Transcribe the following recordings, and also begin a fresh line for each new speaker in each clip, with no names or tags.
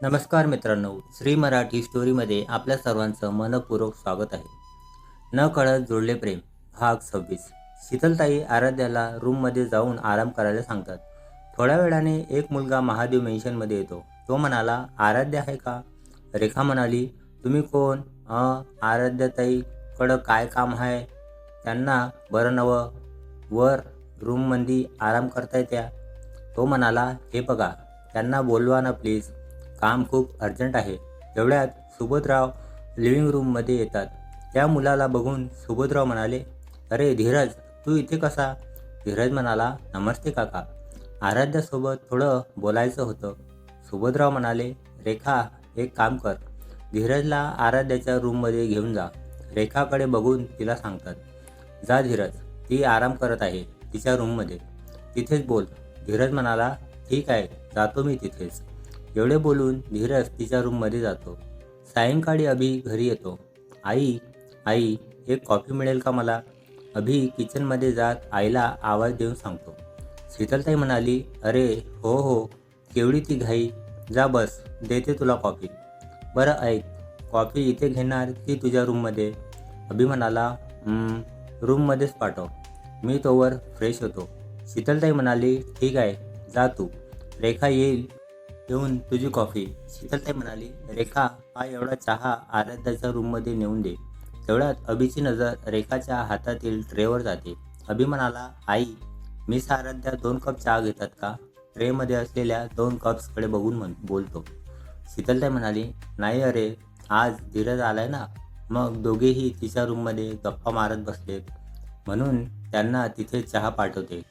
नमस्कार मित्रांनो, श्री मराठी स्टोरीमध्ये आपल्या सर्वांचं मनपूर्वक स्वागत आहे. न कळत जोडले प्रेम भाग 26. शीतलताई आराध्याला रूममध्ये जाऊन आराम करायला सांगतात. थोड्या वेळाने एक मुलगा महादेव मेन्शनमध्ये येतो. तो म्हणाला, आराध्या आहे का? रेखा म्हणाली, तुम्ही कोण? आराध्याताईकडं काय काम आहे? त्यांना बरं नवं, वर रूममध्ये आराम करताय त्या. तो म्हणाला, हे बघा, त्यांना बोलवा ना प्लीज, काम खूप अर्जंट आहे. तेवढ्यात सुबोधराव लिव्हिंग रूममध्ये येतात. त्या मुलाला बघून सुबोधराव म्हणाले, अरे धीरज, तू इथे कसा? धीरज म्हणाला, नमस्ते काका, आराध्यासोबत थोडं बोलायचं होतं. सुबोधराव म्हणाले, रेखा, एक काम कर, धीरजला आराध्याच्या रूममध्ये घेऊन जा. रेखाकडे बघून तिला सांगतात, जा धीरज, ती आराम करत आहे तिच्या रूममध्ये, तिथेच बोल. धीरज म्हणाला, ठीक आहे, जातो मी तिथेच. एवढे बोलून धीरज तिच्या रूममध्ये जातो. सायंकाळी अभि घरी येतो. आई, आई, एक कॉफी मिळेल का मला? अभि किचनमध्ये जात आईला आवाज देऊन सांगतो. शीतलताई म्हणाली, अरे हो हो, केवढी ती घाई, जा बस, देते तुला कॉफी. बरं ऐक, कॉफी इथे घेणार की तुझ्या रूममध्ये? अभि म्हणाला, रूममध्येच पाठव, मी तोवर फ्रेश होतो. शीतलताई म्हणाली, ठीक आहे, जा तू, रेखा येईल घेऊन तुझी कॉफी. शीतलताई म्हणाली, रेखा, हा एवढा चहा आराध्याच्या रूममध्ये नेऊन दे. तेवढ्यात अभिची नजर रेखाच्या हातातील ट्रेवर जाते. अभि म्हणाला, आई, मिस आराध्या 2 कप चहा घेतात का? ट्रेमध्ये असलेल्या 2 कप्सकडे बघून बोलतो. शीतलताई म्हणाली, नाही अरे, आज धीरज आलाय ना, मग दोघेही तिच्या रूममध्ये गप्पा मारत बसलेत, म्हणून त्यांना तिथे चहा पाठवते.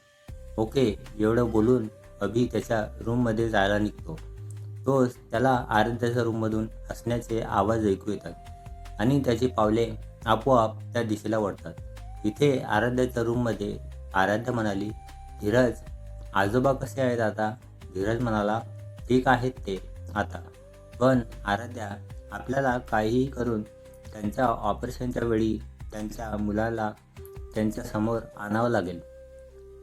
ओके. एवढं बोलून अभि त्याच्या रूममध्ये जायला निघतो. तोच त्याला आराध्याच्या रूममधून हसण्याचे आवाज ऐकू येतात आणि त्याची पावले आपोआप त्या दिशेला वळतात. इथे आराध्याच्या रूममध्ये आराध्या म्हणाली, धीरज, आजोबा कसे आहेत आता? धीरज म्हणाला, ठीक आहेत ते आता, पण आराध्या, आपल्याला काहीही करून त्यांच्या ऑपरेशनच्या वेळी त्यांच्या मुलाला त्यांच्या समोर आणावं लागेल.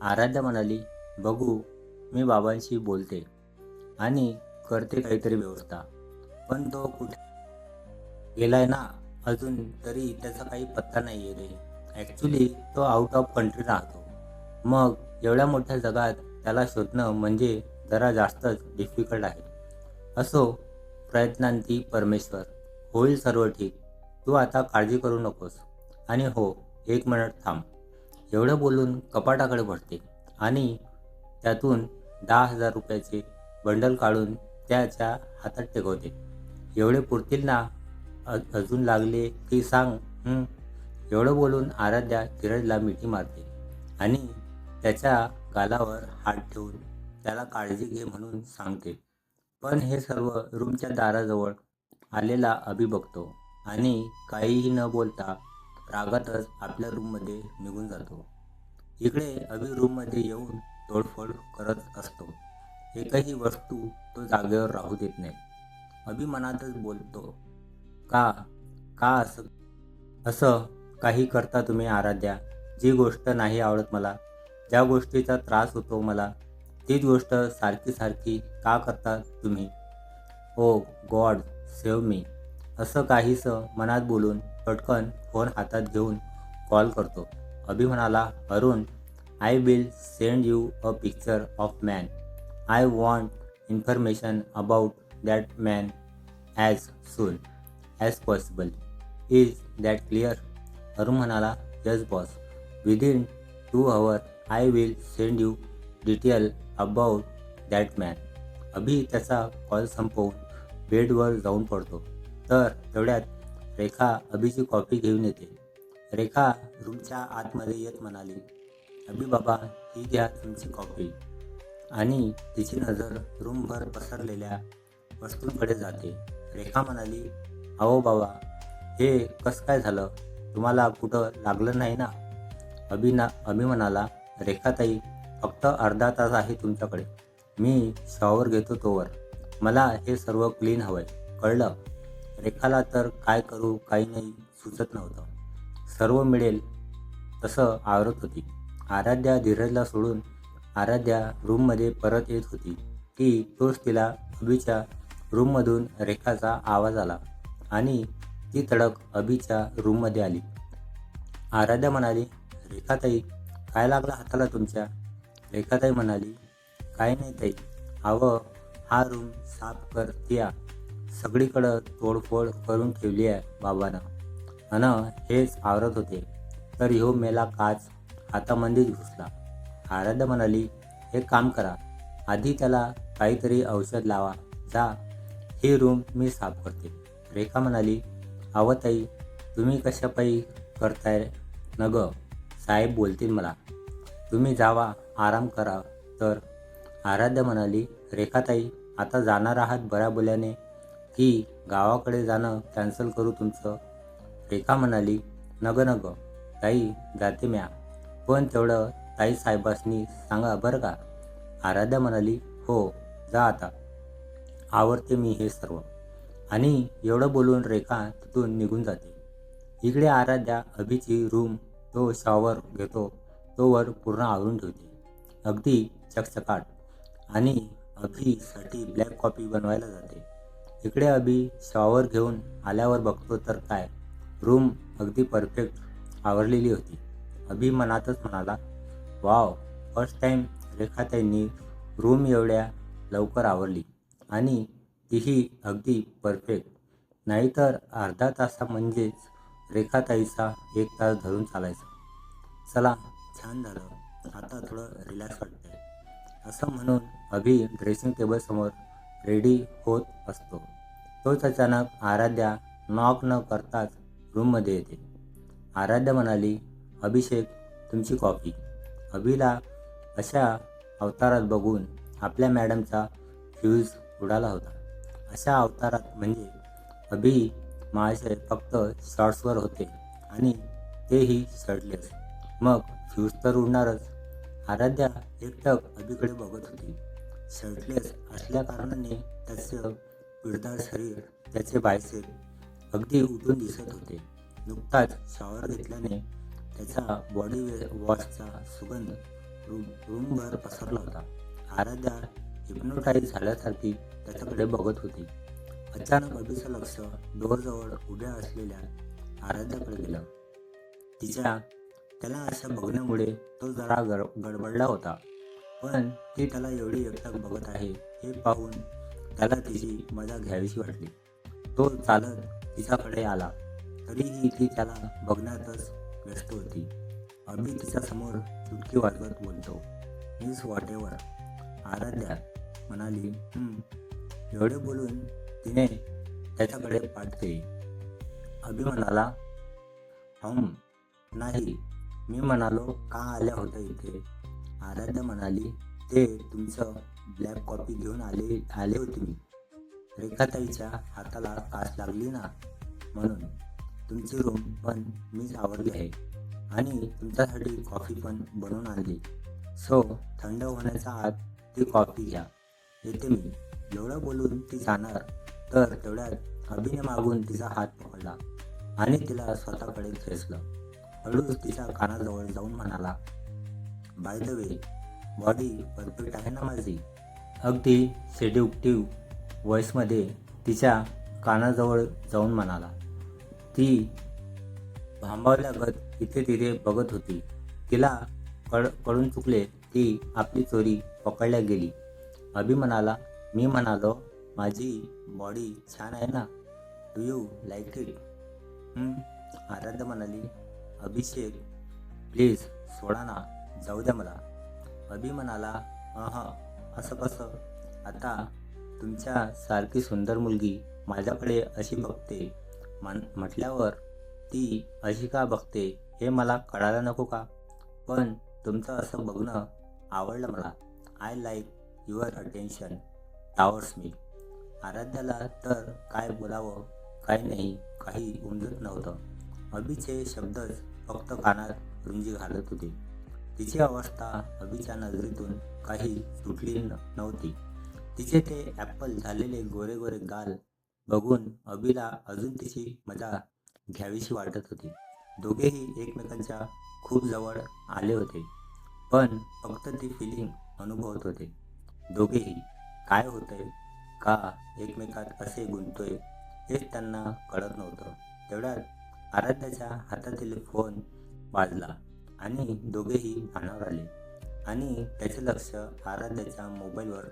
आराध्या म्हणाली, बघू, मी बाबांशी बोलते आणि करते काहीतरी व्यवस्था, पण तो कुठे गेलाय ना अजून तरी त्याचा काही पत्ता नाही आहे रे. ॲक्च्युली तो आउट ऑफ कंट्री राहतो. मग एवढ्या मोठ्या जगात त्याला शोधणं म्हणजे जरा जास्तच डिफिकल्ट आहे. असो, प्रयत्नांती परमेश्वर, होईल सर्व ठीक, तू आता काळजी करू नकोस. आणि हो, 1 मिनिट थांब. एवढं बोलून कपाटाकडे वळते आणि त्यातून 10,000 रुपयाचे बंडल काढून त्याच्या हातात टेकवते. एवढे पुरतील ना? अजून लागले की सांग. एवढं बोलून आराध्या धीरजला मिठी मारते आणि त्याच्या गालावर हात ठेवून त्याला काळजी घे म्हणून सांगते. पण हे सर्व रूमच्या दाराजवळ आलेला अभि बघतो आणि काहीही न बोलता रागातच आपल्या रूममध्ये निघून जातो. इकडे अभि रूममध्ये येऊन तोडफोड करत असतो. एकही वस्तू तो जागेवर राहू देत नाही. अभि मनातच बोलतो, का का असं असं काही करता तुम्ही आराध्या? जी गोष्ट नाही आवडत मला, ज्या गोष्टीचा त्रास होतो मला, तीच गोष्ट सारखी सारखी का करता तुम्ही? ओ गॉड, सेव्ह मी. असं काहीसं मनात बोलून पटकन फोन हातात घेऊन कॉल करतो. अभि म्हणाला, Arun, I will send you a picture of man. I want information about that man as soon as possible. Is that clear? Arun म्हणाला, yes boss. Within 2 hours I will send you detail about that man. Abhi त्याचा call संपवून बेडवर जाऊन पडतो. तर तेवढ्यात रेखा अभिची coffee घेऊन येते. रेखा रूमच्या आतमध्ये येत म्हणाली, अभि बाबा, ही घ्या तुमची कॉफी. आणि तिची नजर रूमभर पसरलेल्या वस्तूंकडे जाते. रेखा म्हणाली, अहो बाबा, हे कसं काय झालं? तुम्हाला कुठं लागलं नाही ना? अभि म्हणाला, रेखाताई, फक्त अर्धा तास आहे तुमच्याकडे. मी शॉवर घेतो तोवर. मला हे सर्व क्लीन हवंय, कळलं? रेखाला तर काय करू काही नाही सुचत नव्हतं. सर्व मिळेल तसं आवरत होती. आराध्या धीरजला सोडून आराध्या रूममध्ये परत येत होती की तोच तिला अभिच्या रूममधून रेखाचा आवाज आला आणि ती तडक अभिच्या रूममध्ये आली. आराध्या म्हणाली, रेखाताई, काय लागला हाताला तुमच्या? रेखाताई म्हणाली, काय नाही ताई, अहो हा रूम साफ करत्या, सगळीकडं तोडफोड करून ठेवली आहे बाबानं. अन हेच आवरत होते तर ह्यो मेला काच हातामध्येच घुसला. आराध्या म्हणाली, एक काम करा, आधी त्याला काहीतरी औषध लावा, जा, ही रूम मी साफ करते. रेखा म्हणाली, अहो ताई, तुम्ही कशापायी करताय न गं, साहेब बोलतील मला, तुम्ही जावा, आराम करा तर. आराध्या म्हणाली, रेखाताई, आता जाणार आहात बऱ्या बोल्याने की गावाकडे जाणं कॅन्सल करू तुमचं? रेखा म्हणाली, नग ताई, जाते म्या, पण तेवढं ताई साहेबांनी सांगा बरं का. आराध्या म्हणाली, हो, जा आता, आवडते मी हे सर्व. आणि एवढं बोलून रेखा तिथून निघून जाते. इकडे आराध्या अभिची रूम तो शॉवर घेतो तोवर पूर्ण आवरून ठेवते, अगदी चकचकाट. आणि अभिसाठी ब्लॅक कॉफी बनवायला जाते. इकडे अभि शॉवर घेऊन आल्यावर बघतो तर काय, रूम अगदी परफेक्ट आवरलेली होती. अभि मनातच म्हणाला, वाव, फर्स्ट टाईम रेखाताईंनी रूम एवढ्या लवकर आवरली आणि तीही अगदी परफेक्ट. नाहीतर अर्धा तासा म्हणजेच रेखाताईचा 1 तास धरून चालायचा. चला, छान झालं, आता थोडं रिलॅक्स वाटतंय, असं म्हणून अभि ड्रेसिंग टेबलसमोर रेडी होत असतो. तोच अचानक आराध्या नॉक न करताच रूममध्ये येते. आराध्या म्हणाली, अभिषेक, तुमची कॉफी. अभिला अशा अवतारात बघून आपल्या मॅडमचा फ्यूज उडाला होता. अशा अवतारात म्हणजे अभि महाशय फक्त शॉर्ट्सवर होते आणि तेही शर्टलेस, मग फ्यूज तर उडणारच. आराध्या एकटक अभिकडे बघत होती. शर्टलेस असल्याकारणाने त्याचं पिळदार शरीर, त्याचे बायसेप अगदी उठून दिसत होते. नुकताच शॉवर घेतल्याने त्याचा बॉडी वॉशचा सुगंध रूमभर पसरला होता. आराध्या हिप्नोटाईज झाल्यासारखी त्याच्याकडे बघत होती. अचानक अभिचं लक्ष डोअरजवळ उभ्या असलेल्या आराध्याकडे गेलं. त्याला अशा बघण्यामुळे तो जरा गडबडला होता, पण ती त्याला एवढी एकटक बघत आहे हे पाहून त्याला तिची मजा घ्यावीशी वाटली. तो चालत तिच्याकडे आला, तरीही ती त्याला बघण्यातच व्यस्त होती. अभि तिच्यासमोर चुटकी वाजवत बोलतो, इज व्हॉट एव्हर. आराध्या म्हणाली, एवढे बोलून तिने त्याच्याकडे पाठ केली. अभि म्हणाला, नाही, मी म्हणालो का आल्या होत्या इथे? आराध्या म्हणाली, ते तुमचं ब्लॅक कॉफी घेऊन आले होते मी. रेखाताईच्या हाताला कास लागली ना, म्हणून. तुमची रूम पण मीच आवरली आहे आणि तुमच्यासाठी कॉफी पण बनवून आणली. सो थंड होण्याच्या आत ती कॉफी घ्या, येते मी. एवढं बोलून ती जाणार तर तेवढ्यात अभिने मागून तिचा हात पकडला आणि तिला स्वतःकडे खेचलं. हळूच तिच्या कानाजवळ जाऊन म्हणाला, by the way, body perfect आहे ना माझी? अगदी सेड्युक्टिव्ह व्हॉईसमध्ये तिच्या कानाजवळ जाऊन म्हणाला. ती भांबावल्यागत इथे तिथे बघत होती. तिला कळून चुकले की आपली चोरी पकडल्या गेली. अभि म्हणाला, मी म्हणालो, माझी बॉडी छान आहे ना, do you like it? Aaradhya म्हणाली, अभिषेक, प्लीज सोडा ना, जाऊ द्या मला. अभि म्हणाला, असं कसं? आता तुमच्या सारखी सुंदर मुलगी माझ्याकडे अशी बघते म्हटल्यावर ती अशी का बघते हे मला कळायला नको का? पण तुमचं असं बघणं आवडलं मला. I like your attention towards me. आराध्याला तर काय बोलावं काय नाही काही उमजत नव्हतं. अभिचे शब्दच फक्त कानात रुंजी घालत होते. तिची अवस्था अभिच्या नजरेतून काही सुटली नव्हती. तिचे ते ॲपल झालेले गोरे गोरे गाल बघून अभिला अजून तिची मजा घ्यावीशी वाटत होती. दोघेही एकमेकांच्या खूप जवळ आले होते, पण फक्त ती फिलिंग अनुभवत होते. दोघेही काय होतंय का एकमेकात असे गुंततोय हेच त्यांना कळत नव्हतं. तेवढ्यात आराध्याच्या हातातील फोन वाजला आणि दोघेही भानावर आले आणि त्याचे लक्ष आराध्याच्या मोबाईलवर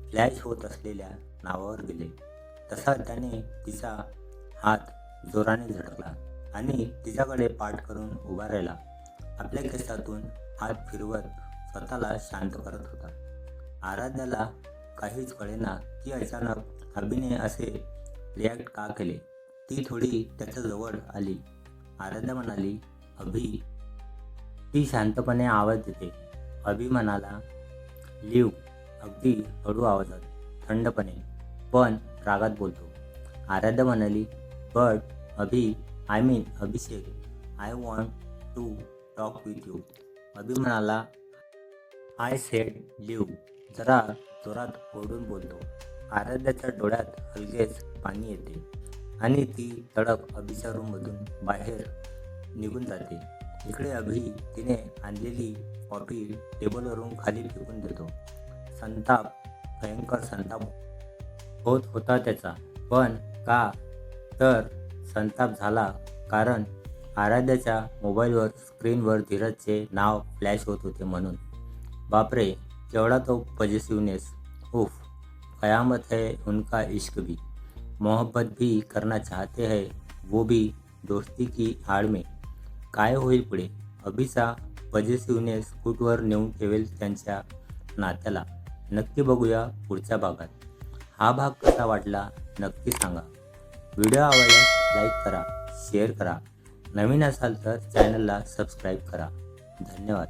फ्लॅश होत असलेल्या नावावर गेले. तसा त्याने तिचा हात जोराने झटकला आणि तिच्याकडे पाठ करून उभा राहिला. आपल्या केसातून हात फिरवत स्वतःला शांत करत होता. आराध्याला काहीच कळेना की अचानक अभिने असे रिॲक्ट का केले. ती थोडी त्याच्या जवळ आली. आराध्या म्हणाली, अभि. ती शांतपणे आवाज देते. अभि म्हणाला, लिव. अगदी हळू आवाजात, थंडपणे, पण रागात बोलतो. आराध्या म्हणाली, but Abhi, I mean Abhishek, I want to talk with you. Abhi म्हणाला, आय सेड लिव. जरा जोरात ओरडून बोलतो. आराध्याच्या डोळ्यात हलकेच पाणी येते आणि ती तडक अभिच्या रूममधून बाहेर निघून जाते. इकडे अभि तिने आणलेली कॉफी टेबलवरून खाली फेकून देतो. संताप, भयंकर संताप होत होता त्याचा. पण का? तर संताप झाला कारण आराध्याच्या मोबाईलवर स्क्रीनवर धीरजचे नाव फ्लॅश होत होते म्हणून. बापरे, केवढा तो पॉझिटिव्हनेस. उफ, कयामत है उनका इश्क भी. मोहब्बत भी करना चाहते हैं वो भी दोस्ती की आड़ में. काय होईल पुढे? अभिचा पॉझिटिव्हनेस कुठवर नेऊन ठेवेल त्यांच्या नात्याला? नक्की बघूया पुढच्या भागात. हा भाग कसा वाटला नक्की सांगा. व्हिडिओ आवडल्यास लाईक करा, शेअर करा. नवीन असाल तर चॅनलला सबस्क्राईब करा. धन्यवाद.